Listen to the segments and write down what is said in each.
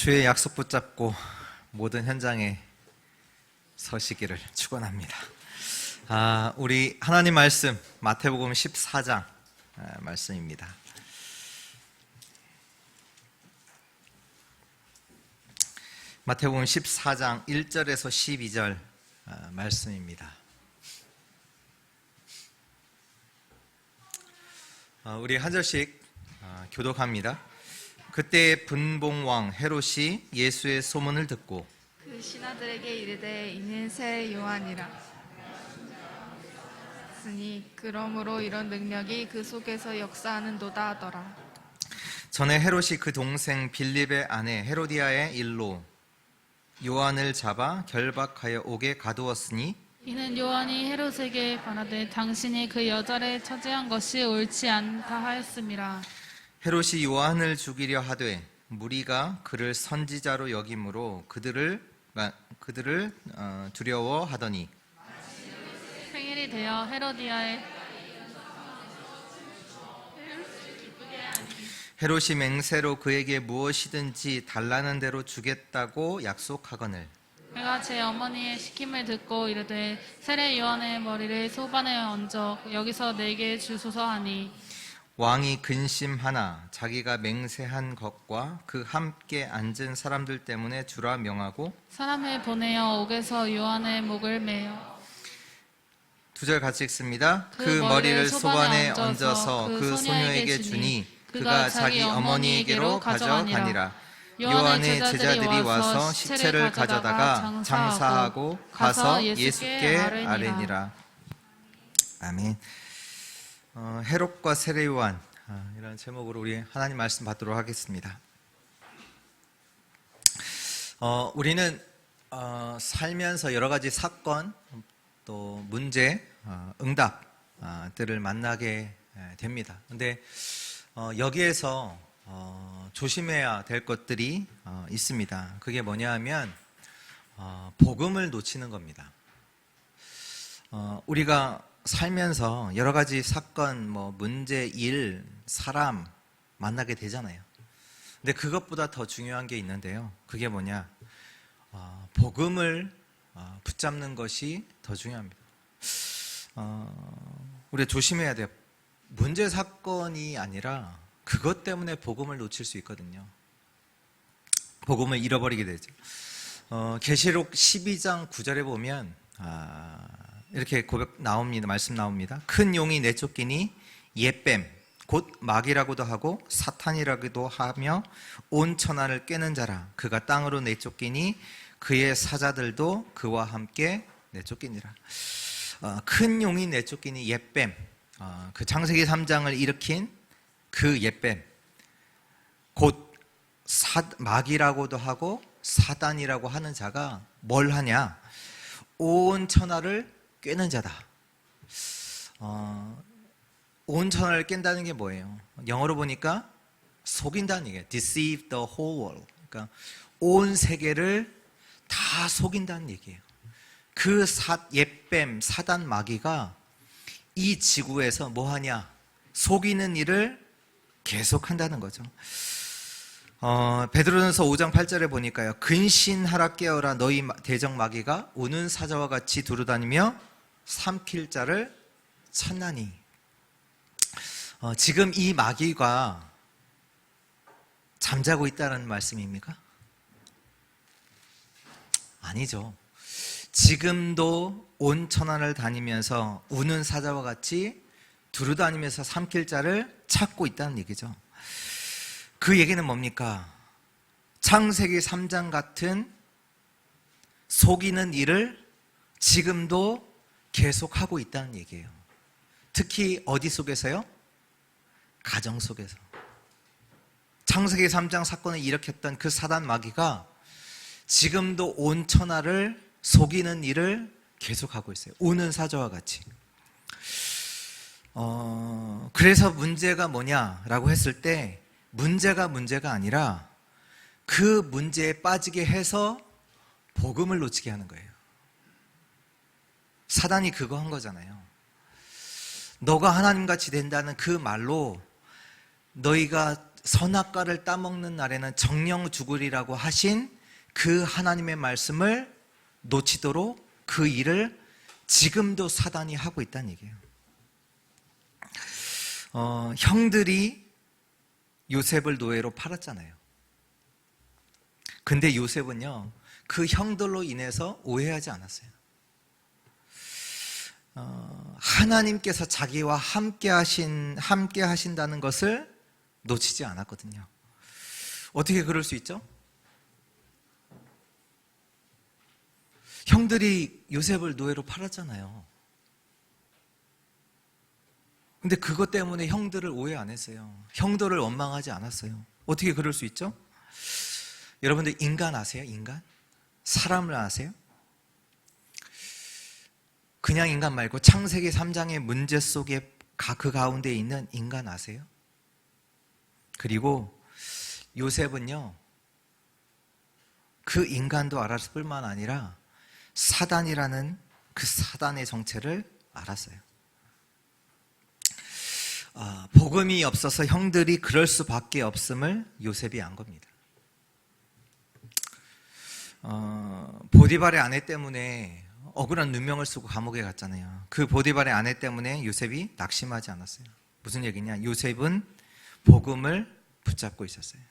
주의 약속 붙잡고 모든 현장에 서시기를 축원합니다. 우리 하나님 말씀 마태복음 14장 말씀입니다. 마태복음 14장 1절에서 12절 말씀입니다. 우리 한 절씩 교독합니다. 그때 분봉왕 헤롯이 예수의 소문을 듣고 그 신하들에게 이르되 이는 새 요한이라 쓰니 그러므로 이런 능력이 그 속에서 역사하는도다 하더라. 전에 헤롯이 그 동생 빌립의 아내 헤로디아의 일로 요한을 잡아 결박하여 옥에 가두었으니 이는 요한이 헤롯에게 말하되 당신이 그 여자를 처지한 것이 옳지 않다 하였음이라. 헤롯이 요한을 죽이려 하되 무리가 그를 선지자로 여김으로 그들을 두려워하더니 생일이 되어 헤롯이 맹세로 그에게 무엇이든지 달라는 대로 주겠다고 약속하거늘 그가 제 어머니의 시킴을 듣고 이르되 세례 요한의 머리를 소반에 얹어 여기서 내게 주소서 하니 왕이 근심하나 자기가 맹세한 것과 그 함께 앉은 사람들 때문에 주라 명하고 사람을 보내어 옥에서 요한의 목을 매어 두 절 같이 읽습니다. 그 그 머리를 소반에 얹어서 얹어서 그 소녀에게 주니 그가 자기 어머니에게로 가져가니라. 요한의 제자들이 와서 시체를 가져다가 장사하고 가서 예수께 아뢰니라. 아멘. 헤롯과 세례 요한 이런 제목으로 우리 하나님 말씀 받도록 하겠습니다. 우리는 살면서 여러 가지 사건 또 문제, 응답들을 만나게 됩니다. 근데 여기에서 조심해야 될 것들이 있습니다. 그게 뭐냐 하면 복음을 놓치는 겁니다. 우리가 살면서 여러 가지 사건, 문제, 일, 사람 만나게 되잖아요. 근데 그것보다 더 중요한 게 있는데요. 그게 뭐냐? 복음을 붙잡는 것이 더 중요합니다. 우리가 조심해야 돼요. 문제 사건이 아니라 그것 때문에 복음을 놓칠 수 있거든요. 복음을 잃어버리게 되죠. 계시록 12장 9절에 보면 이렇게 고백 나옵니다. 말씀 나옵니다. 큰 용이 내쫓기니 옛뱀 곧 마귀라고도 하고 사탄이라고도 하며 온 천하를 깨는 자라. 그가 땅으로 내쫓기니 그의 사자들도 그와 함께 내쫓기니라. 큰 용이 내쫓기니 옛뱀, 그 창세기 3장을 일으킨 그 옛뱀 곧 마귀라고도 하고 사단이라고 하는 자가 뭘 하냐? 온 천하를 꿰는 자다. 온 천하를 깬다는 게 뭐예요? 영어로 보니까 속인다는 얘기예요. Deceive the whole world. 그러니까 온 세계를 다 속인다는 얘기예요. 그 옛뱀 사단 마귀가 이 지구에서 뭐 하냐? 속이는 일을 계속한다는 거죠. 베드로전서 5장 8절에 보니까요. 근신하라 깨어라 너희 대적 마귀가 우는 사자와 같이 두루다니며 삼킬 자를 찾나니. 지금 이 마귀가 잠자고 있다는 말씀입니까? 아니죠. 지금도 온 천하를 다니면서 우는 사자와 같이 두루다니면서 삼킬 자를 찾고 있다는 얘기죠. 그 얘기는 뭡니까? 창세기 3장 같은 속이는 일을 지금도 계속하고 있다는 얘기예요. 특히 어디 속에서요? 가정 속에서. 창세기 3장 사건을 일으켰던 그 사단 마귀가 지금도 온 천하를 속이는 일을 계속하고 있어요. 우는 사자와 같이. 그래서 문제가 뭐냐라고 했을 때 문제가 아니라 그 문제에 빠지게 해서 복음을 놓치게 하는 거예요. 사단이 그거 한 거잖아요. 너가 하나님같이 된다는 그 말로 너희가 선악과를 따먹는 날에는 정령 죽으리라고 하신 그 하나님의 말씀을 놓치도록 그 일을 지금도 사단이 하고 있다는 얘기예요. 형들이 요셉을 노예로 팔았잖아요. 근데 요셉은요, 그 형들로 인해서 오해하지 않았어요. 하나님께서 자기와 함께 하신다는 것을 놓치지 않았거든요. 어떻게 그럴 수 있죠? 형들이 요셉을 노예로 팔았잖아요. 근데 그것 때문에 형들을 오해 안 했어요. 형들을 원망하지 않았어요. 어떻게 그럴 수 있죠? 여러분들 인간 아세요? 인간? 사람을 아세요? 그냥 인간 말고 창세기 3장의 문제 속에 그 가운데 있는 인간 아세요? 그리고 요셉은요, 그 인간도 알았을 뿐만 아니라 사단이라는 그 사단의 정체를 알았어요. 복음이 없어서 형들이 그럴 수밖에 없음을 요셉이 안 겁니다. 보디발의 아내 때문에 억울한 누명을 쓰고 감옥에 갔잖아요. 그 보디발의 아내 때문에 요셉이 낙심하지 않았어요. 무슨 얘기냐? 요셉은 복음을 붙잡고 있었어요.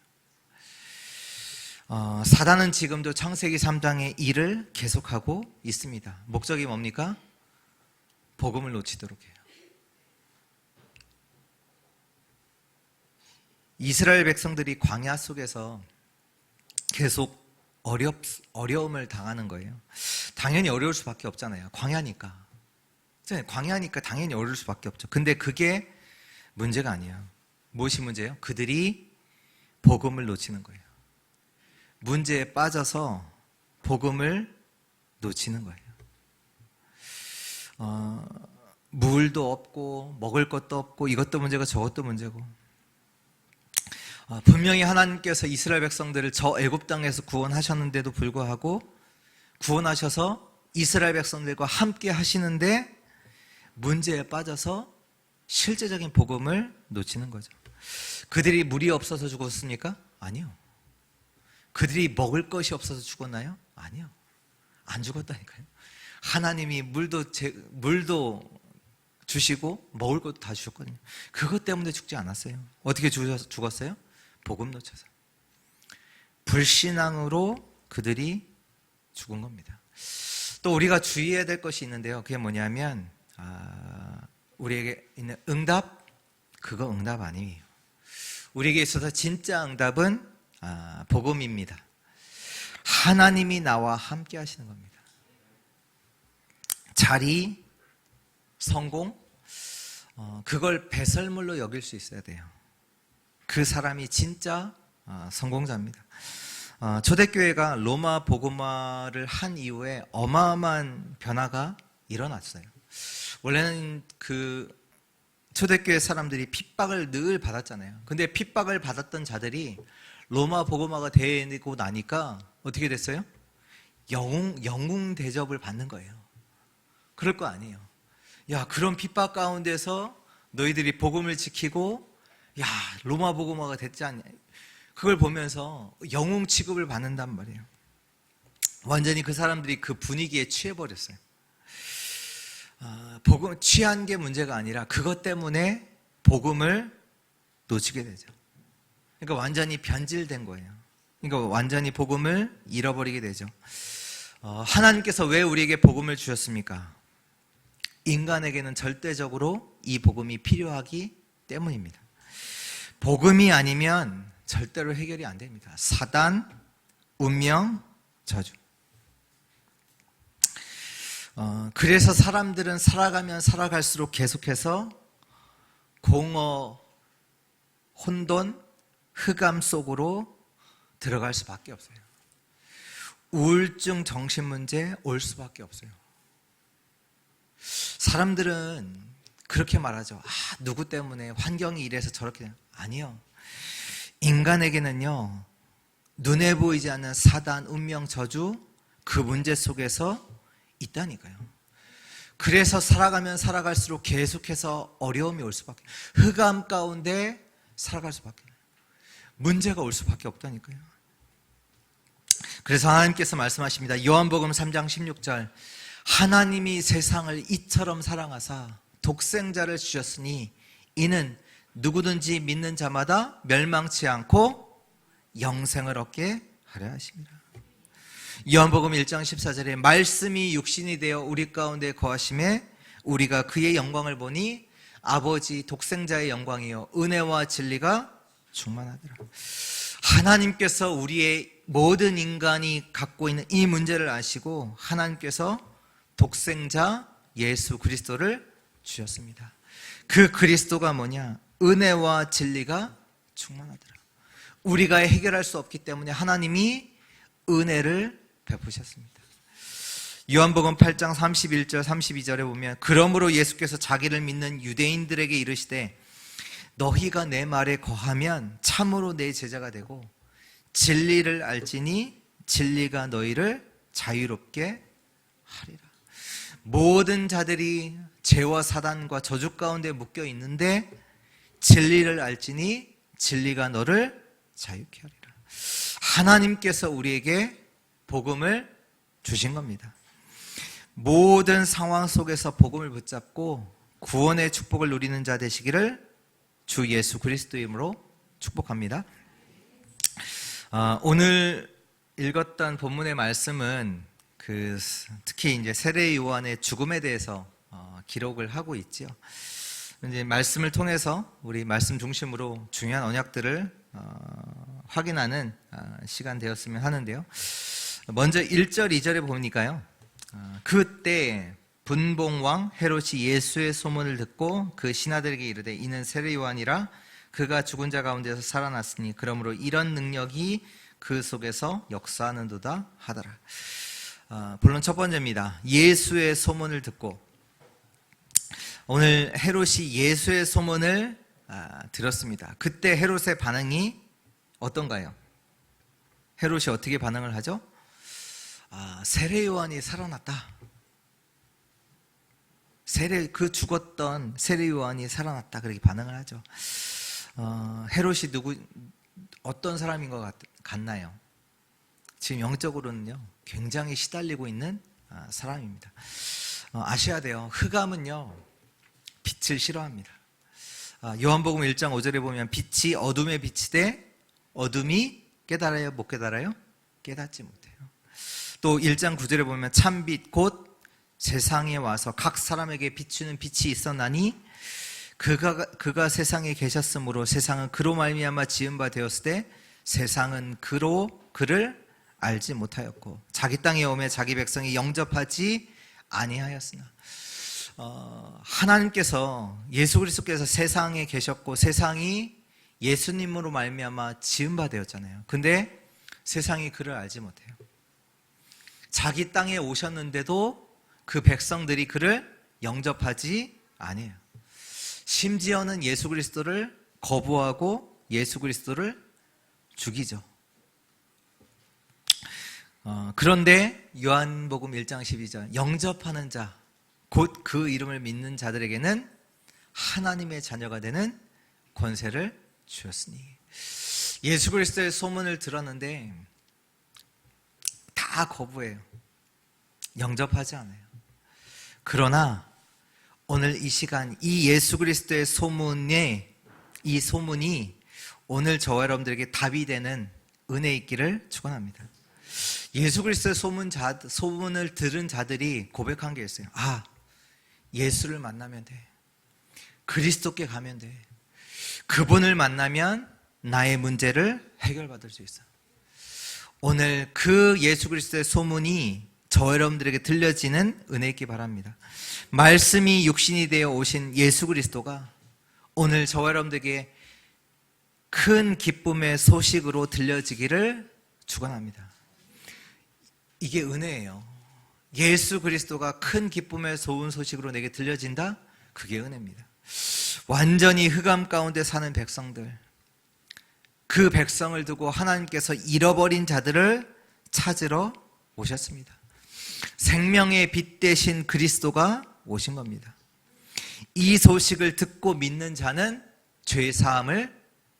사단은 지금도 창세기 3장의 일을 계속하고 있습니다. 목적이 뭡니까? 복음을 놓치도록 해요. 이스라엘 백성들이 광야 속에서 계속 어려움을 당하는 거예요. 당연히 어려울 수밖에 없잖아요. 광야니까 당연히 어려울 수밖에 없죠. 근데 그게 문제가 아니에요. 무엇이 문제예요? 그들이 복음을 놓치는 거예요. 문제에 빠져서 복음을 놓치는 거예요. 물도 없고 먹을 것도 없고 이것도 문제고 저것도 문제고, 분명히 하나님께서 이스라엘 백성들을 저 애굽 땅에서 구원하셨는데도 불구하고 구원하셔서 이스라엘 백성들과 함께 하시는데 문제에 빠져서 실제적인 복음을 놓치는 거죠. 그들이 물이 없어서 죽었습니까? 아니요. 그들이 먹을 것이 없어서 죽었나요? 아니요. 안 죽었다니까요. 하나님이 물도 주시고 먹을 것도 다 주셨거든요. 그것 때문에 죽지 않았어요. 어떻게 죽었어요? 복음 놓쳐서. 불신앙으로 그들이 죽은 겁니다. 또 우리가 주의해야 될 것이 있는데요. 그게 뭐냐면 우리에게 있는 응답, 그거 응답 아니에요. 우리에게 있어서 진짜 응답은 복음입니다. 하나님이 나와 함께 하시는 겁니다. 자리, 성공, 그걸 배설물로 여길 수 있어야 돼요. 그 사람이 진짜 성공자입니다. 초대교회가 로마 복음화를 한 이후에 어마어마한 변화가 일어났어요. 원래는 그 초대교회 사람들이 핍박을 늘 받았잖아요. 근데 핍박을 받았던 자들이 로마 복음화가 되고 나니까 어떻게 됐어요? 영웅 대접을 받는 거예요. 그럴 거 아니에요. 야, 그런 핍박 가운데서 너희들이 복음을 지키고 야, 로마 복음화가 됐지 않냐. 그걸 보면서 영웅 취급을 받는단 말이에요. 완전히 그 사람들이 그 분위기에 취해버렸어요. 복음 취한 게 문제가 아니라 그것 때문에 복음을 놓치게 되죠. 그러니까 완전히 변질된 거예요. 그러니까 완전히 복음을 잃어버리게 되죠. 하나님께서 왜 우리에게 복음을 주셨습니까? 인간에게는 절대적으로 이 복음이 필요하기 때문입니다. 복음이 아니면 절대로 해결이 안 됩니다. 사단, 운명, 저주. 그래서 사람들은 살아가면 살아갈수록 계속해서 공허, 혼돈, 흑암 속으로 들어갈 수밖에 없어요. 우울증, 정신문제 올 수밖에 없어요. 사람들은 그렇게 말하죠. 누구 때문에 환경이 이래서 저렇게. 아니요. 인간에게는요, 눈에 보이지 않는 사단, 운명, 저주, 그 문제 속에서 있다니까요. 그래서 살아가면 살아갈수록 계속해서 어려움이 올 수밖에, 흑암 가운데 살아갈 수밖에. 문제가 올 수밖에 없다니까요. 그래서 하나님께서 말씀하십니다. 요한복음 3장 16절, 하나님이 세상을 이처럼 사랑하사 독생자를 주셨으니 이는 누구든지 믿는 자마다 멸망치 않고 영생을 얻게 하려 하심이라. 요한복음 1장 14절에 말씀이 육신이 되어 우리 가운데 거하심에 우리가 그의 영광을 보니 아버지 독생자의 영광이요 은혜와 진리가 충만하더라. 하나님께서 우리의 모든 인간이 갖고 있는 이 문제를 아시고 하나님께서 독생자 예수 그리스도를 주셨습니다. 그 그리스도가 뭐냐? 은혜와 진리가 충만하더라. 우리가 해결할 수 없기 때문에 하나님이 은혜를 베푸셨습니다. 요한복음 8장 31절 32절에 보면 그러므로 예수께서 자기를 믿는 유대인들에게 이르시되 너희가 내 말에 거하면 참으로 내 제자가 되고 진리를 알지니 진리가 너희를 자유롭게 하리라. 모든 자들이 죄와 사단과 저주 가운데 묶여 있는데 진리를 알지니 진리가 너를 자유케 하리라. 하나님께서 우리에게 복음을 주신 겁니다. 모든 상황 속에서 복음을 붙잡고 구원의 축복을 누리는 자 되시기를 주 예수 그리스도의 이름으로 축복합니다. 오늘 읽었던 본문의 말씀은 특히 이제 세례 요한의 죽음에 대해서 기록을 하고 있죠. 이제 말씀을 통해서 우리 말씀 중심으로 중요한 언약들을 확인하는 시간 되었으면 하는데요. 먼저 1절, 2절에 보니까요. 그때 분봉왕 헤롯이 예수의 소문을 듣고 그 신하들에게 이르되 이는 세례 요한이라 그가 죽은 자 가운데서 살아났으니 그러므로 이런 능력이 그 속에서 역사하는도다 하더라. 본론 첫 번째입니다. 예수의 소문을 듣고, 오늘 헤롯이 예수의 소문을 들었습니다. 그때 헤롯의 반응이 어떤가요? 헤롯이 어떻게 반응을 하죠? 세례 요한이 살아났다. 죽었던 세례 요한이 살아났다. 그렇게 반응을 하죠. 헤롯이 어떤 사람인 것 같나요? 지금 영적으로는요, 굉장히 시달리고 있는 사람입니다. 아셔야 돼요. 흑암은요, 빛을 싫어합니다. 요한복음 1장 5절에 보면 빛이 어둠에 비치되 어둠이 깨달아요? 못 깨달아요? 깨닫지 못해요. 또 1장 9절에 보면 참빛 곧 세상에 와서 각 사람에게 비추는 빛이 있었나니 그가 세상에 계셨으므로 세상은 그로 말미암아 지은 바 되었을 때 세상은 그를 알지 못하였고 자기 땅에 오매 자기 백성이 영접하지 아니하였으나. 하나님께서 예수 그리스도께서 세상에 계셨고 세상이 예수님으로 말미암아 지은 바 되었잖아요. 근데 세상이 그를 알지 못해요. 자기 땅에 오셨는데도 그 백성들이 그를 영접하지 아니에요. 심지어는 예수 그리스도를 거부하고 예수 그리스도를 죽이죠. 그런데 요한복음 1장 12절 영접하는 자, 곧 그 이름을 믿는 자들에게는 하나님의 자녀가 되는 권세를 주었으니. 예수 그리스도의 소문을 들었는데 다 거부해요. 영접하지 않아요. 그러나 오늘 이 시간 이 예수 그리스도의 이 소문이 오늘 저와 여러분들에게 답이 되는 은혜 있기를 축원합니다. 예수 그리스도의 소문을 들은 자들이 고백한 게 있어요. 예수를 만나면 돼. 그리스도께 가면 돼. 그분을 만나면 나의 문제를 해결받을 수 있어. 오늘 그 예수 그리스도의 소문이 저 여러분들에게 들려지는 은혜 있기 바랍니다. 말씀이 육신이 되어 오신 예수 그리스도가 오늘 저와 여러분들에게 큰 기쁨의 소식으로 들려지기를 축원합니다. 이게 은혜예요. 예수 그리스도가 큰 기쁨의 좋은 소식으로 내게 들려진다? 그게 은혜입니다. 완전히 흑암 가운데 사는 백성들, 그 백성을 두고 하나님께서 잃어버린 자들을 찾으러 오셨습니다. 생명의 빛 대신 그리스도가 오신 겁니다. 이 소식을 듣고 믿는 자는 죄 사함을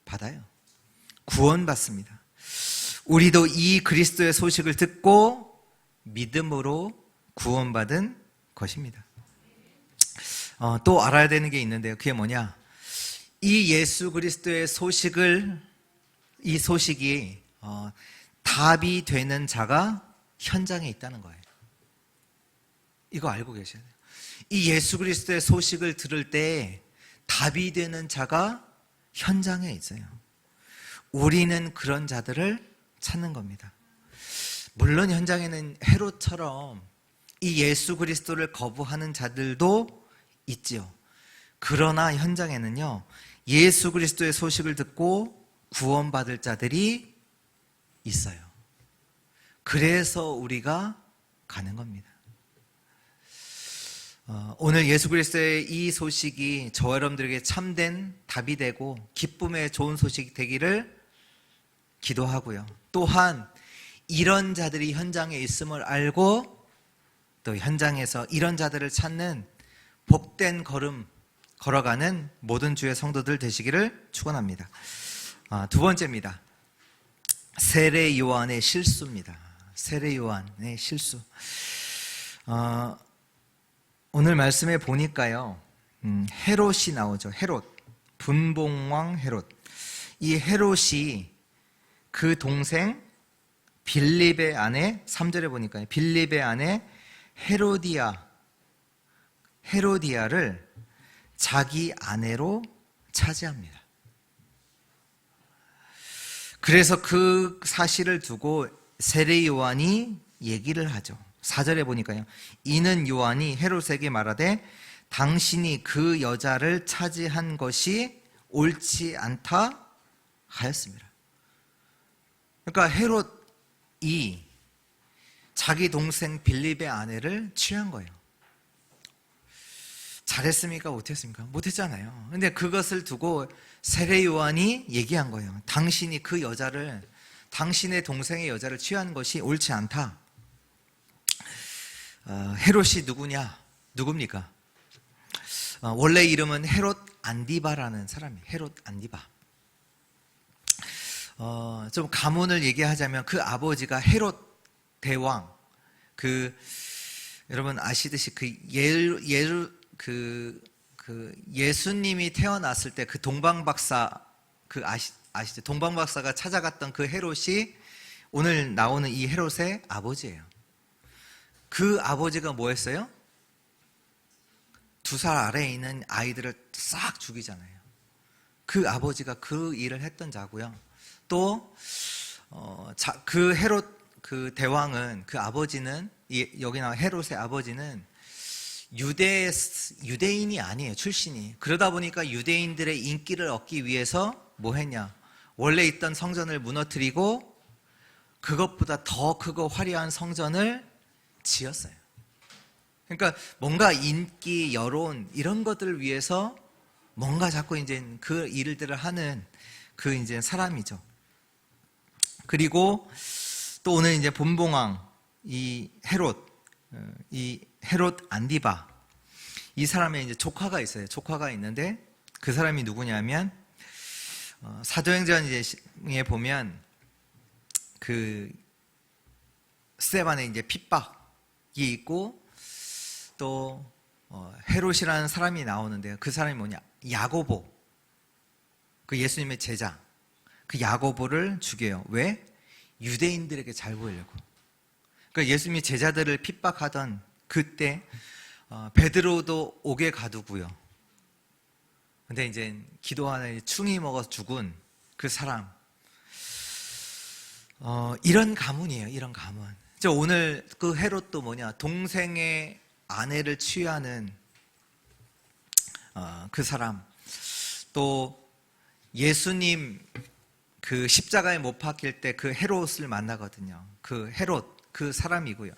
받아요. 구원받습니다. 우리도 이 그리스도의 소식을 듣고 믿음으로 구원받은 것입니다. 또 알아야 되는 게 있는데요. 그게 뭐냐? 이 예수 그리스도의 이 소식이 답이 되는 자가 현장에 있다는 거예요. 이거 알고 계셔야 돼요. 이 예수 그리스도의 소식을 들을 때 답이 되는 자가 현장에 있어요. 우리는 그런 자들을 찾는 겁니다. 물론 현장에는 헤롯처럼 이 예수 그리스도를 거부하는 자들도 있지요. 그러나 현장에는요, 예수 그리스도의 소식을 듣고 구원받을 자들이 있어요. 그래서 우리가 가는 겁니다. 오늘 예수 그리스도의 이 소식이 저와 여러분들에게 참된 답이 되고 기쁨의 좋은 소식이 되기를 기도하고요. 또한 이런 자들이 현장에 있음을 알고 또 현장에서 이런 자들을 찾는 복된 걸음 걸어가는 모든 주의 성도들 되시기를 축원합니다. 두 번째입니다. 세례 요한의 실수입니다. 세례 요한의 실수. 오늘 말씀에 보니까요, 헤롯이 나오죠. 헤롯, 분봉왕 헤롯. 이 헤롯이 그 동생 빌립의 아내, 3절에 보니까요, 빌립의 아내 헤로디아를 자기 아내로 차지합니다. 그래서 그 사실을 두고 세례 요한이 얘기를 하죠. 4절에 보니까요, 이는 요한이 헤롯에게 말하되 당신이 그 여자를 차지한 것이 옳지 않다 하였습니다. 그러니까 헤롯이 자기 동생 빌립의 아내를 취한 거예요. 잘했습니까? 못했습니까? 못했잖아요. 근데 그것을 두고 세례 요한이 얘기한 거예요. 당신이 그 여자를, 당신의 동생의 여자를 취한 것이 옳지 않다. 헤롯이 누굽니까? 원래 이름은 헤롯 안디바라는 사람이에요. 헤롯 안디바. 좀 가문을 얘기하자면 그 아버지가 헤롯 대왕, 여러분 아시듯이 예수님이 태어났을 때 그 동방박사, 아시죠? 동방박사가 찾아갔던 그 헤롯이 오늘 나오는 이 헤롯의 아버지예요. 그 아버지가 뭐 했어요? 2살 아래에 있는 아이들을 싹 죽이잖아요. 그 아버지가 그 일을 했던 자고요. 또 그 헤롯 그 대왕은, 그 아버지는, 여기 나와 헤롯의 아버지는 유대인이 아니에요. 출신이. 그러다 보니까 유대인들의 인기를 얻기 위해서 뭐 했냐? 원래 있던 성전을 무너뜨리고 그것보다 더 크고 화려한 성전을 지었어요. 그러니까 뭔가 인기, 여론 이런 것들을 위해서 뭔가 자꾸 이제 그 일들을 하는 그 이제 사람이죠. 그리고 또 오늘 이제 본봉왕 이 헤롯 안디바, 이 사람의 이제 조카가 있어요. 조카가 있는데 그 사람이 누구냐면 사도행전에 보면 그 스데반의 이제 핍박이 있고 또 헤롯이라는 사람이 나오는데요. 그 사람이 뭐냐? 야고보, 그 예수님의 제자, 그 야고보를 죽여요. 왜? 유대인들에게 잘 보이려고. 그러니까 예수님이 제자들을 핍박하던 그때 베드로도 옥에 가두고요. 근데 이제 기도하는 충이 먹어 죽은 그 사람, 이런 가문이에요. 이런 가문. 오늘 그 헤롯도 뭐냐? 동생의 아내를 취하는 그 사람. 또 예수님 그 십자가에 못 박힐 때 그 헤롯을 만나거든요. 그 헤롯, 그 사람이고요.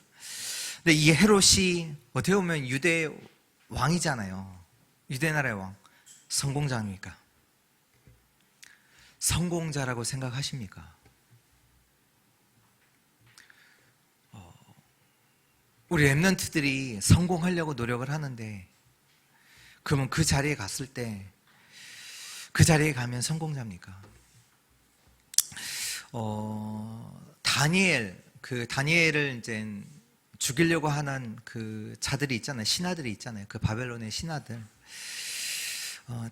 근데 이 헤롯이 어떻게 보면 유대 왕이잖아요. 유대 나라의 왕. 성공자입니까? 성공자라고 생각하십니까? 우리 랩런트들이 성공하려고 노력을 하는데, 그러면 그 자리에 갔을 때 그 자리에 가면 성공자입니까? 다니엘을 이제 죽이려고 하는 그 자들이 있잖아요. 신하들이 있잖아요. 그 바벨론의 신하들.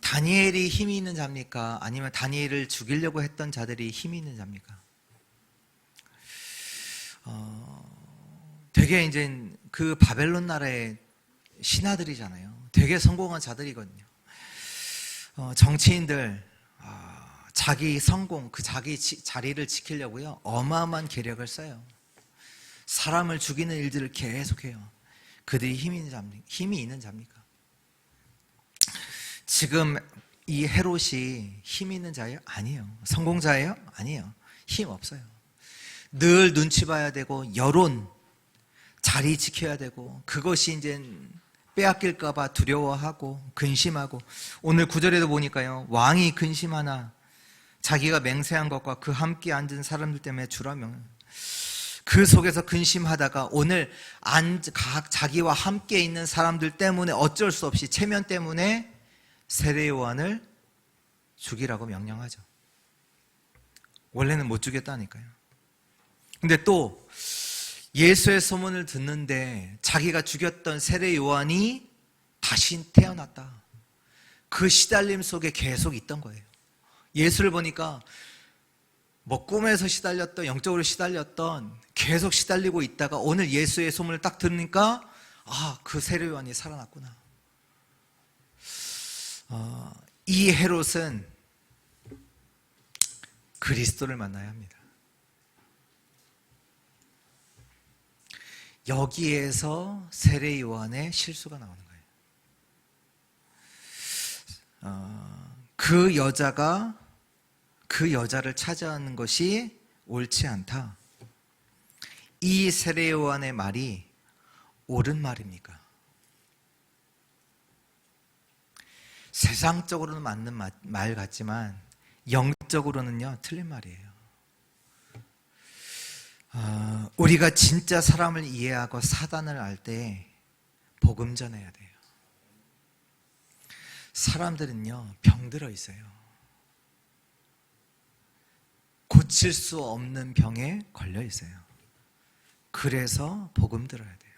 다니엘이 힘이 있는 자입니까? 아니면 다니엘을 죽이려고 했던 자들이 힘이 있는 자입니까? 되게 이제 그 바벨론 나라의 신하들이잖아요. 되게 성공한 자들이거든요. 정치인들, 자기 성공, 그 자기 자리를 지키려고요, 어마어마한 계략을 써요. 사람을 죽이는 일들을 계속해요. 그들이 힘이 있는 자입니까? 지금 이 헤롯이 힘 있는 자예요? 아니에요. 성공자예요? 아니에요. 힘 없어요. 늘 눈치 봐야 되고, 여론, 자리 지켜야 되고, 그것이 이제 빼앗길까봐 두려워하고, 근심하고, 오늘 구절에도 보니까요, 왕이 근심하나, 자기가 맹세한 것과 그 함께 앉은 사람들 때문에 주라 명. 그 속에서 근심하다가 오늘 자기와 함께 있는 사람들 때문에 어쩔 수 없이 체면 때문에 세례 요한을 죽이라고 명령하죠. 원래는 못 죽였다니까요. 근데 또 예수의 소문을 듣는데 자기가 죽였던 세례 요한이 다시 태어났다. 그 시달림 속에 계속 있던 거예요. 예수를 보니까 뭐 꿈에서 시달렸던, 영적으로 시달렸던, 계속 시달리고 있다가 오늘 예수의 소문을 딱 들으니까 그 세례 요한이 살아났구나. 이 헤롯은 그리스도를 만나야 합니다. 여기에서 세례 요한의 실수가 나오는 거예요. 그 여자가 그 여자를 찾아하는 것이 옳지 않다. 이 세례 요한의 말이 옳은 말입니까? 세상적으로는 맞는 말 같지만 영적으로는요, 틀린 말이에요. 우리가 진짜 사람을 이해하고 사단을 알 때 복음 전해야 돼요. 사람들은요, 병들어 있어요. 고칠 수 없는 병에 걸려 있어요. 그래서 복음 들어야 돼요.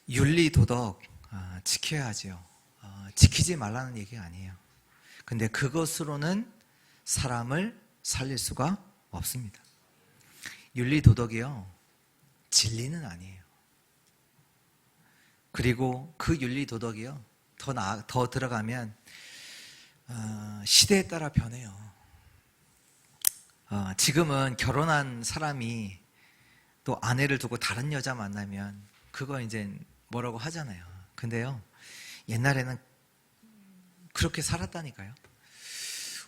윤리 도덕 지켜야죠. 지키지 말라는 얘기가 아니에요. 근데 그것으로는 사람을 살릴 수가 없습니다. 윤리 도덕이요, 진리는 아니에요. 그리고 그 윤리 도덕이요, 더 들어가면 시대에 따라 변해요. 지금은 결혼한 사람이 또 아내를 두고 다른 여자 만나면 그거 이제 뭐라고 하잖아요. 근데요, 옛날에는 그렇게 살았다니까요.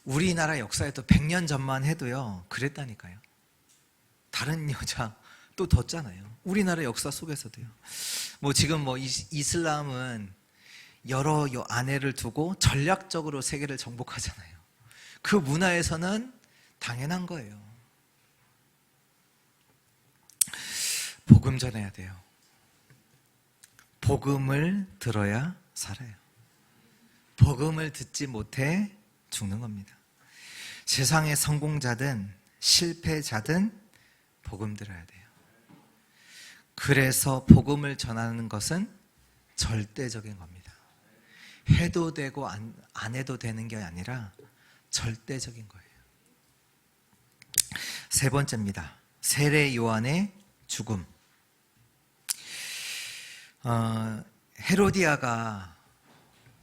우리나라 역사에도 100년 전만 해도요, 그랬다니까요. 다른 여자 또 뒀잖아요. 우리나라 역사 속에서도요. 지금 이슬람은 여러 아내를 두고 전략적으로 세계를 정복하잖아요. 그 문화에서는 당연한 거예요. 복음 전해야 돼요. 복음을 들어야 살아요. 복음을 듣지 못해 죽는 겁니다. 세상의 성공자든 실패자든 복음 들어야 돼요. 그래서 복음을 전하는 것은 절대적인 겁니다. 해도 되고 안 해도 되는 게 아니라 절대적인 거예요. 세 번째입니다. 세례 요한의 죽음. 헤로디아가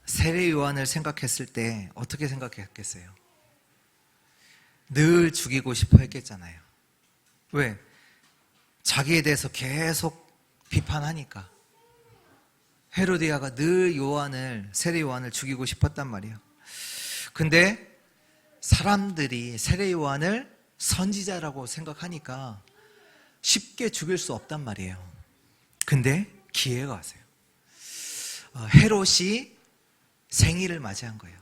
세례 요한을 생각했을 때 어떻게 생각했겠어요? 늘 죽이고 싶어 했겠잖아요. 왜? 자기에 대해서 계속 비판하니까. 헤로디아가 늘 세례 요한을 죽이고 싶었단 말이에요. 근데 사람들이 세례 요한을 선지자라고 생각하니까 쉽게 죽일 수 없단 말이에요. 근데 기회가 왔어요. 헤롯이 생일을 맞이한 거예요.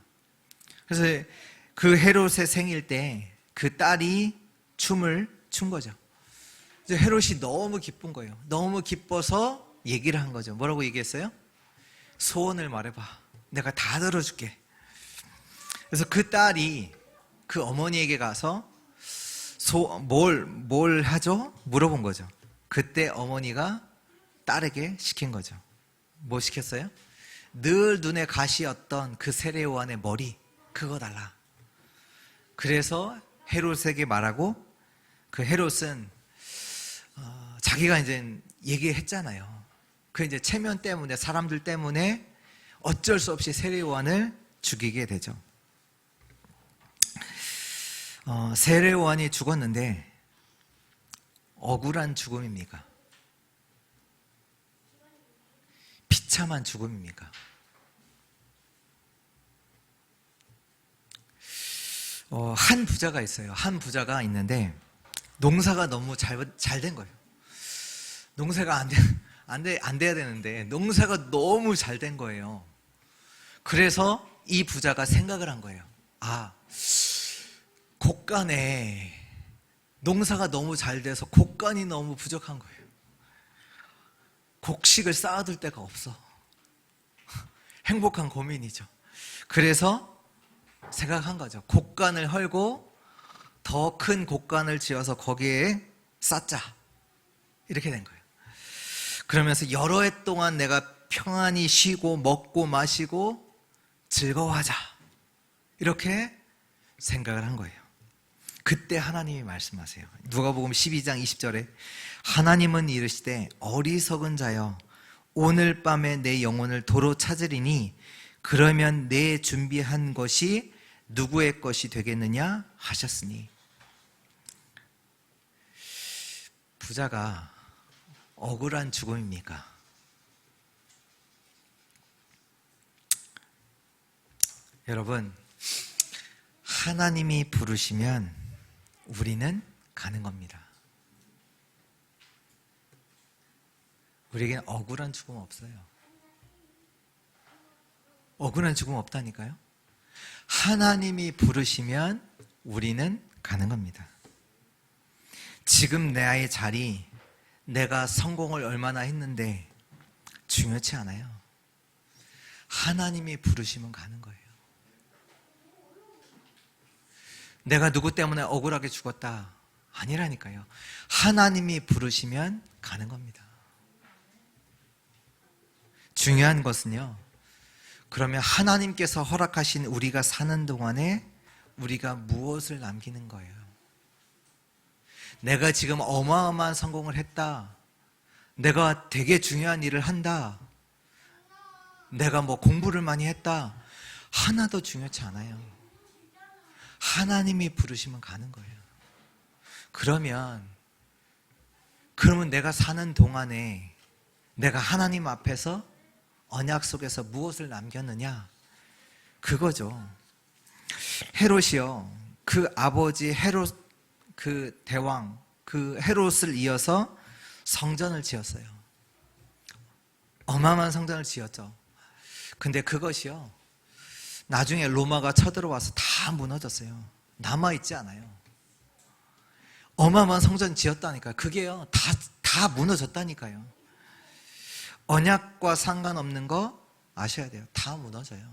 그래서 그 헤롯의 생일 때 그 딸이 춤을 춘 거죠. 그래서 헤롯이 너무 기쁜 거예요. 너무 기뻐서 얘기를 한 거죠. 뭐라고 얘기했어요? 소원을 말해봐. 내가 다 들어줄게. 그래서 그 딸이 그 어머니에게 가서 뭘 하죠? 물어본 거죠. 그때 어머니가 딸에게 시킨 거죠. 뭐 시켰어요? 늘 눈에 가시였던 그 세례 요한의 머리, 그거 달라. 그래서 헤롯에게 말하고, 그 헤롯은 자기가 이제 얘기했잖아요. 그 이제 체면 때문에, 사람들 때문에 어쩔 수 없이 세례 요한을 죽이게 되죠. 세례 요한이 죽었는데 억울한 죽음입니까? 비참한 죽음입니까? 한 부자가 있어요. 한 부자가 있는데 농사가 너무 잘 된 거예요. 농사가 안 돼야 되는데 농사가 너무 잘 된 거예요. 그래서 이 부자가 생각을 한 거예요. 곡간에 농사가 너무 잘 돼서 곡간이 너무 부족한 거예요. 곡식을 쌓아둘 데가 없어. 행복한 고민이죠. 그래서 생각한 거죠. 곡간을 헐고 더 큰 곡간을 지어서 거기에 쌓자. 이렇게 된 거예요. 그러면서 여러 해 동안 내가 평안히 쉬고 먹고 마시고 즐거워하자. 이렇게 생각을 한 거예요. 그때 하나님이 말씀하세요. 누가복음 12장 20절에 하나님은 이르시되 어리석은 자여 오늘 밤에 내 영혼을 도로 찾으리니 그러면 내 준비한 것이 누구의 것이 되겠느냐 하셨으니. 부자가 억울한 죽음입니까? 여러분, 하나님이 부르시면 우리는 가는 겁니다. 우리에게는 억울한 죽음 없어요. 억울한 죽음 없다니까요. 하나님이 부르시면 우리는 가는 겁니다. 지금 나의 자리, 내가 성공을 얼마나 했는데 중요치 않아요. 하나님이 부르시면 가는 거예요. 내가 누구 때문에 억울하게 죽었다, 아니라니까요. 하나님이 부르시면 가는 겁니다. 중요한 것은요, 그러면 하나님께서 허락하신 우리가 사는 동안에 우리가 무엇을 남기는 거예요. 내가 지금 어마어마한 성공을 했다, 내가 되게 중요한 일을 한다, 내가 뭐 공부를 많이 했다, 하나도 중요치 않아요. 하나님이 부르시면 가는 거예요. 그러면 내가 사는 동안에 내가 하나님 앞에서 언약 속에서 무엇을 남겼느냐, 그거죠. 헤롯이요, 그 아버지 헤롯, 그 대왕, 그 헤롯을 이어서 성전을 지었어요. 어마어마한 성전을 지었죠. 근데 그것이요, 나중에 로마가 쳐들어와서 다 무너졌어요. 남아있지 않아요. 어마어마한 성전 지었다니까요. 그게요, 다 무너졌다니까요. 언약과 상관없는 거 아셔야 돼요. 다 무너져요.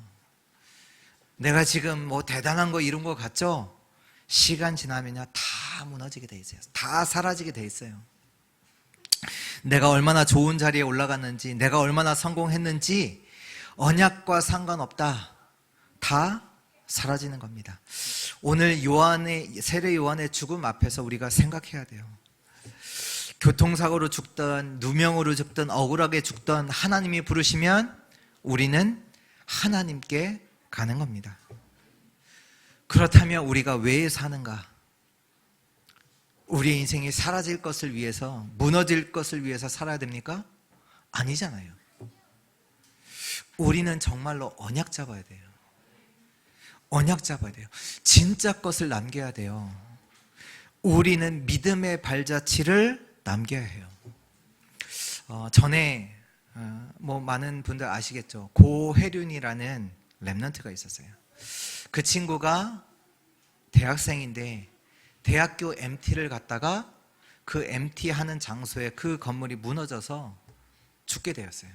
내가 지금 뭐 대단한 거 이룬 거 같죠? 시간 지나면요, 다 무너지게 돼 있어요. 다 사라지게 돼 있어요. 내가 얼마나 좋은 자리에 올라갔는지, 내가 얼마나 성공했는지 언약과 상관없다. 다 사라지는 겁니다. 오늘 세례 요한의 죽음 앞에서 우리가 생각해야 돼요. 교통사고로 죽든 누명으로 죽든 억울하게 죽든 하나님이 부르시면 우리는 하나님께 가는 겁니다. 그렇다면 우리가 왜 사는가? 우리의 인생이 사라질 것을 위해서, 무너질 것을 위해서 살아야 됩니까? 아니잖아요. 우리는 정말로 언약 잡아야 돼요. 언약 잡아야 돼요. 진짜 것을 남겨야 돼요. 우리는 믿음의 발자취를 남겨야 해요. 전에 뭐 많은 분들 아시겠죠? 고혜륜이라는 랩런트가 있었어요. 그 친구가 대학생인데 대학교 MT를 갔다가 그 MT 하는 장소에 그 건물이 무너져서 죽게 되었어요.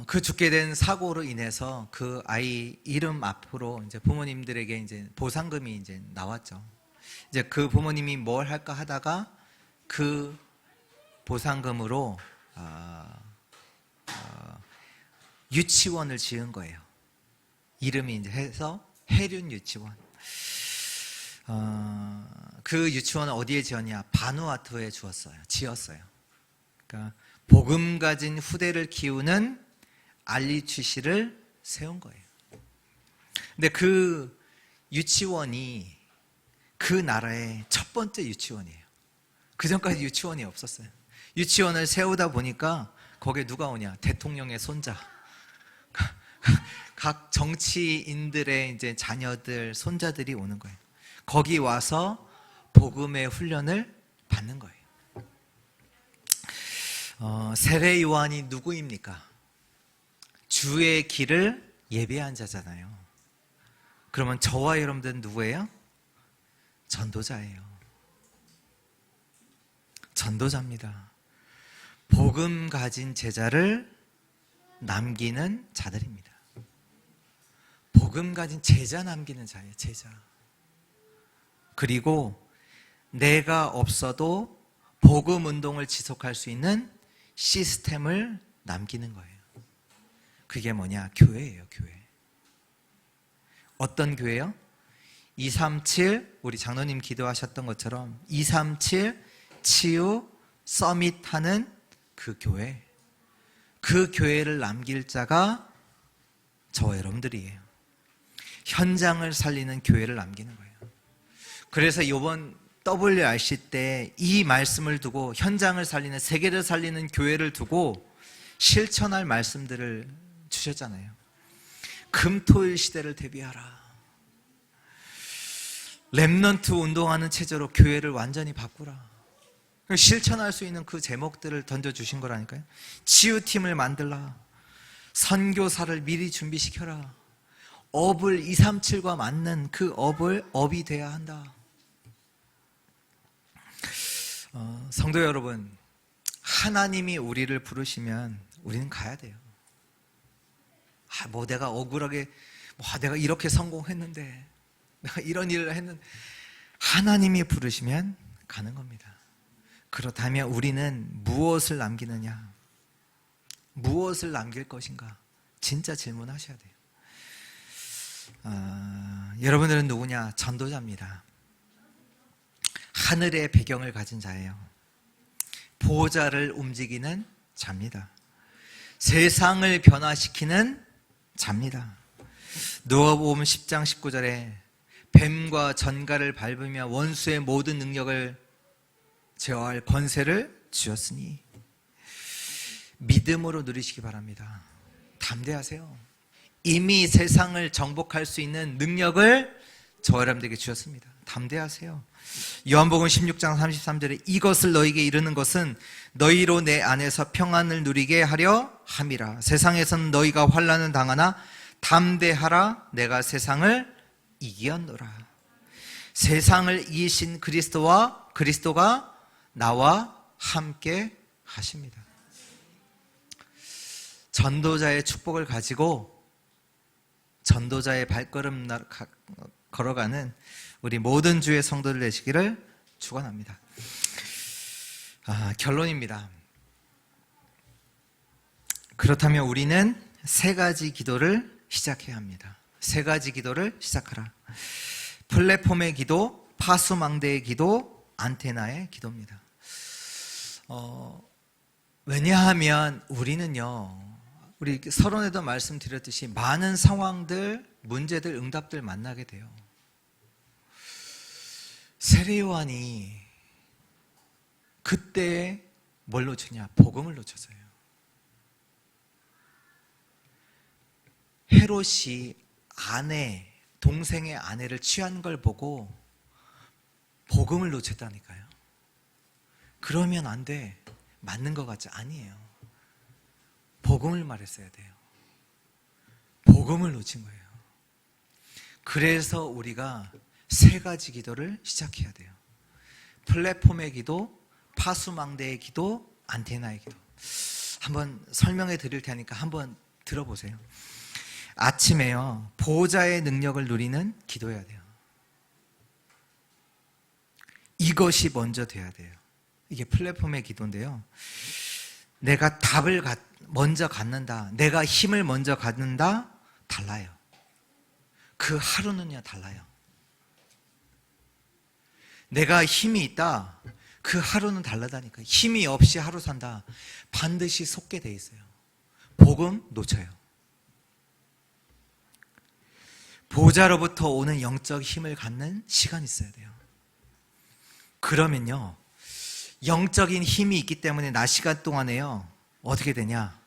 그 죽게 된 사고로 인해서 그 아이 이름 앞으로 이제 부모님들에게 이제 보상금이 이제 나왔죠. 이제 그 부모님이 뭘 할까 하다가 그 보상금으로 유치원을 지은 거예요. 이름이 이제 해서 해륜 유치원. 그 유치원은 어디에 지었냐? 바누아투에 지었어요. 그러니까 복음 가진 후대를 키우는 알리추시를 세운 거예요. 근데 그 유치원이 그 나라의 첫 번째 유치원이에요. 그 전까지 유치원이 없었어요. 유치원을 세우다 보니까 거기에 누가 오냐? 대통령의 손자. 각 정치인들의 이제 자녀들, 손자들이 오는 거예요. 거기 와서 복음의 훈련을 받는 거예요. 세례 요한이 누구입니까? 주의 길을 예배한 자잖아요. 그러면 저와 여러분들은 누구예요? 전도자예요. 전도자입니다. 복음 가진 제자를 남기는 자들입니다. 복음 가진 제자 남기는 자예요. 제자. 그리고 내가 없어도 복음 운동을 지속할 수 있는 시스템을 남기는 거예요. 그게 뭐냐? 교회예요. 교회. 어떤 교회요? 237 우리 장로님 기도하셨던 것처럼 237 치유 서밋 하는 그 교회. 그 교회를 남길 자가 저와 여러분들이에요. 현장을 살리는 교회를 남기는 거예요. 그래서 이번 WRC 때 이 말씀을 두고 현장을 살리는, 세계를 살리는 교회를 두고 실천할 말씀들을 주셨잖아요. 금토일 시대를 대비하라. 렘넌트 운동하는 체제로 교회를 완전히 바꾸라. 실천할 수 있는 그 제목들을 던져주신 거라니까요. 치유팀을 만들라. 선교사를 미리 준비시켜라. 업을 237과 맞는 그 업이 돼야 한다. 성도 여러분, 하나님이 우리를 부르시면 우리는 가야 돼요. 내가 억울하게, 내가 이렇게 성공했는데, 내가 이런 일을 했는데, 하나님이 부르시면 가는 겁니다. 그렇다면 우리는 무엇을 남기느냐? 무엇을 남길 것인가? 진짜 질문하셔야 돼요. 여러분들은 누구냐? 전도자입니다. 하늘의 배경을 가진 자예요. 보호자를 움직이는 자입니다. 세상을 변화시키는 자입니다. 누가복음 10장 19절에 뱀과 전갈을 밟으며 원수의 모든 능력을 제어할 권세를 주었으니 믿음으로 누리시기 바랍니다. 담대하세요. 이미 세상을 정복할 수 있는 능력을 저와 여러분들에게 주셨습니다. 담대하세요. 요한복음 16장 33절에 이것을 너희에게 이르는 것은 너희로 내 안에서 평안을 누리게 하려 함이라. 세상에서는 너희가 환난을 당하나 담대하라. 내가 세상을 이기었노라. 세상을 이기신 그리스도가 나와 함께 하십니다. 전도자의 축복을 가지고 전도자의 발걸음 걸어가는 우리 모든 주의 성도들 되시기를 축원합니다. 결론입니다. 그렇다면 우리는 세 가지 기도를 시작해야 합니다. 세 가지 기도를 시작하라. 플랫폼의 기도, 파수망대의 기도, 안테나의 기도입니다. 왜냐하면 우리는요, 우리 서론에도 말씀드렸듯이 많은 상황들, 문제들, 응답들 만나게 돼요. 세례 요한이 그때 뭘 놓쳤냐? 복음을 놓쳤어요. 헤롯이 동생의 아내를 취한 걸 보고 복음을 놓쳤다니까요. 그러면 안 돼. 맞는 것 같지? 아니에요. 복음을 말했어야 돼요. 복음을 놓친 거예요. 그래서 우리가 세 가지 기도를 시작해야 돼요. 플랫폼의 기도, 파수망대의 기도, 안테나의 기도. 한번 설명해 드릴 테니까 한번 들어보세요. 아침에요, 보호자의 능력을 누리는 기도해야 돼요. 이것이 먼저 돼야 돼요. 이게 플랫폼의 기도인데요. 내가 답을 먼저 갖는다, 내가 힘을 먼저 갖는다, 달라요. 그 하루는요, 달라요. 내가 힘이 있다, 그 하루는 다르다니까요. 힘이 없이 하루 산다, 반드시 속게 돼 있어요. 복음 놓쳐요. 보호자로부터 오는 영적 힘을 갖는 시간이 있어야 돼요. 그러면요, 영적인 힘이 있기 때문에 낮 시간 동안에요, 어떻게 되냐,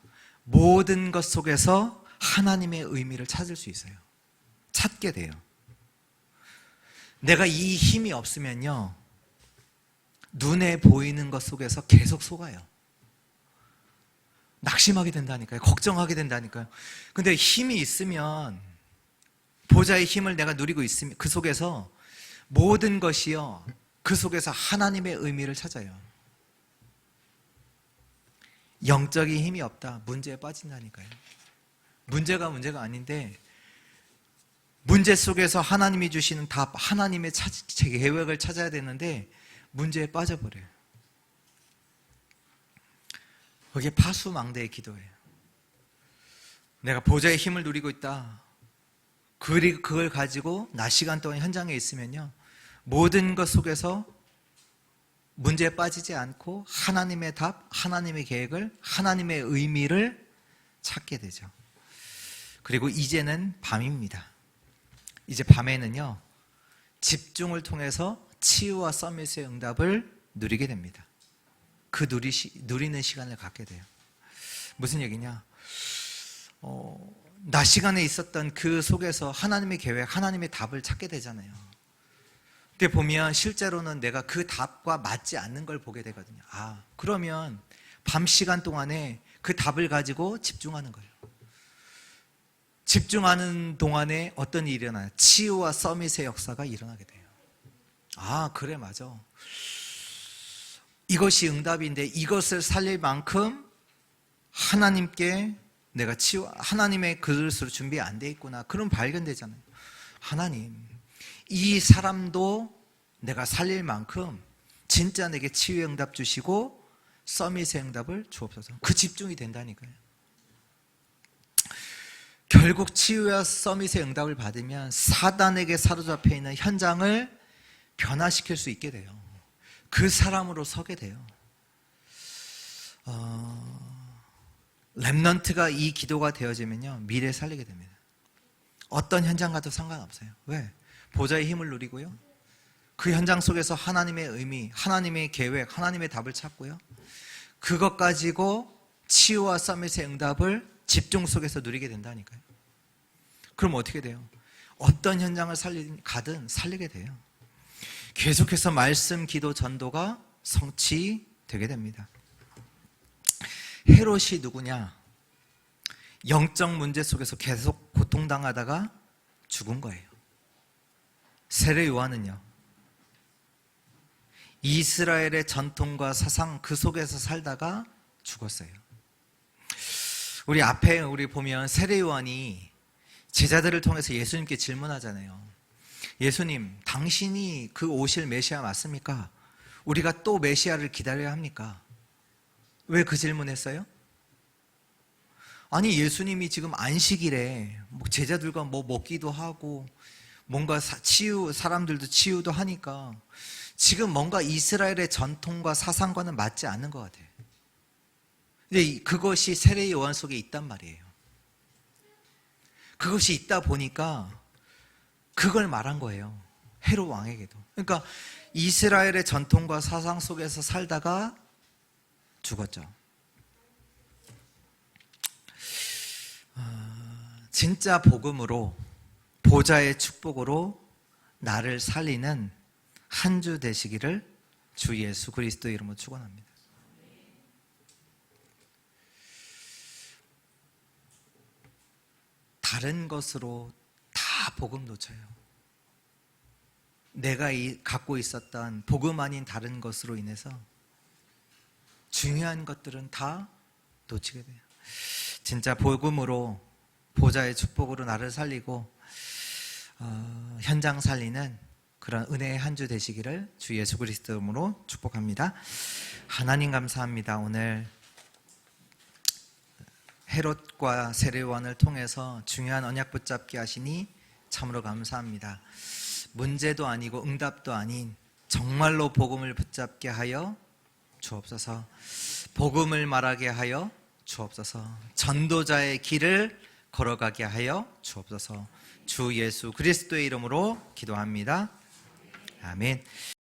모든 것 속에서 하나님의 의미를 찾을 수 있어요. 찾게 돼요. 내가 이 힘이 없으면요, 눈에 보이는 것 속에서 계속 속아요. 낙심하게 된다니까요. 걱정하게 된다니까요. 근데 힘이 있으면, 보좌의 힘을 내가 누리고 있으면 그 속에서 모든 것이요, 그 속에서 하나님의 의미를 찾아요. 영적인 힘이 없다, 문제에 빠진다니까요. 문제가 아닌데, 문제 속에서 하나님이 주시는 답, 하나님의 계획을 찾아야 되는데 문제에 빠져버려요. 그게 파수망대의 기도예요. 내가 보좌의 힘을 누리고 있다, 그걸 가지고 낮 시간 동안 현장에 있으면요, 모든 것 속에서 문제에 빠지지 않고 하나님의 답, 하나님의 계획을, 하나님의 의미를 찾게 되죠. 그리고 이제는 밤입니다. 이제 밤에는요, 집중을 통해서 치유와 서밋의 응답을 누리게 됩니다. 그 누리는 시간을 갖게 돼요. 무슨 얘기냐, 낮 시간에 있었던 그 속에서 하나님의 계획, 하나님의 답을 찾게 되잖아요. 그때 보면 실제로는 내가 그 답과 맞지 않는 걸 보게 되거든요. 아, 그러면 밤 시간 동안에 그 답을 가지고 집중하는 거예요. 집중하는 동안에 어떤 일이 일어나요? 치유와 서밋의 역사가 일어나게 돼요. 아, 그래, 맞아. 이것이 응답인데 이것을 살릴 만큼 하나님께 내가 하나님의 그릇으로 준비 안 돼 있구나. 그럼 발견되잖아요. 하나님, 이 사람도 내가 살릴 만큼 진짜 내게 치유의 응답 주시고 서밋의 응답을 주옵소서. 그 집중이 된다니까요. 결국 치유와 서밋의 응답을 받으면 사단에게 사로잡혀 있는 현장을 변화시킬 수 있게 돼요. 그 사람으로 서게 돼요. 렘넌트가 이 기도가 되어지면요, 미래 살리게 됩니다. 어떤 현장 가도 상관없어요. 왜? 보좌의 힘을 누리고요, 그 현장 속에서 하나님의 의미, 하나님의 계획, 하나님의 답을 찾고요, 그것 가지고 치유와 서밋의 응답을 집중 속에서 누리게 된다니까요. 그럼 어떻게 돼요? 어떤 현장을 가든 살리게 돼요. 계속해서 말씀, 기도, 전도가 성취되게 됩니다. 헤롯이 누구냐? 영적 문제 속에서 계속 고통당하다가 죽은 거예요. 세례 요한은요, 이스라엘의 전통과 사상 그 속에서 살다가 죽었어요. 우리 보면 세례 요한이 제자들을 통해서 예수님께 질문하잖아요. 예수님, 당신이 그 오실 메시아 맞습니까? 우리가 또 메시아를 기다려야 합니까? 왜 그 질문했어요? 아니, 예수님이 지금 안식일에 제자들과 먹기도 하고 뭔가 사람들도 치유도 하니까 지금 뭔가 이스라엘의 전통과 사상과는 맞지 않는 것 같아요. 근데 그것이 세례 요한 속에 있단 말이에요. 그것이 있다 보니까 그걸 말한 거예요. 헤롯 왕에게도. 그러니까 이스라엘의 전통과 사상 속에서 살다가 죽었죠. 진짜 복음으로, 보좌의 축복으로 나를 살리는 한 주 되시기를 주 예수 그리스도 이름으로 축원합니다. 다른 것으로 다 복음 놓쳐요. 내가 갖고 있었던 복음 아닌 다른 것으로 인해서 중요한 것들은 다 놓치게 돼요. 진짜 복음으로 보좌의 축복으로 나를 살리고 현장 살리는 그런 은혜의 한 주 되시기를 주 예수 그리스도 이름으로 축복합니다. 하나님 감사합니다. 오늘 헤롯과 세례요한을 통해서 중요한 언약 붙잡게 하시니 참으로 감사합니다. 문제도 아니고 응답도 아닌 정말로 복음을 붙잡게 하여 주옵소서. 복음을 말하게 하여 주옵소서. 전도자의 길을 걸어가게 하여 주옵소서. 주 예수 그리스도의 이름으로 기도합니다. 아멘.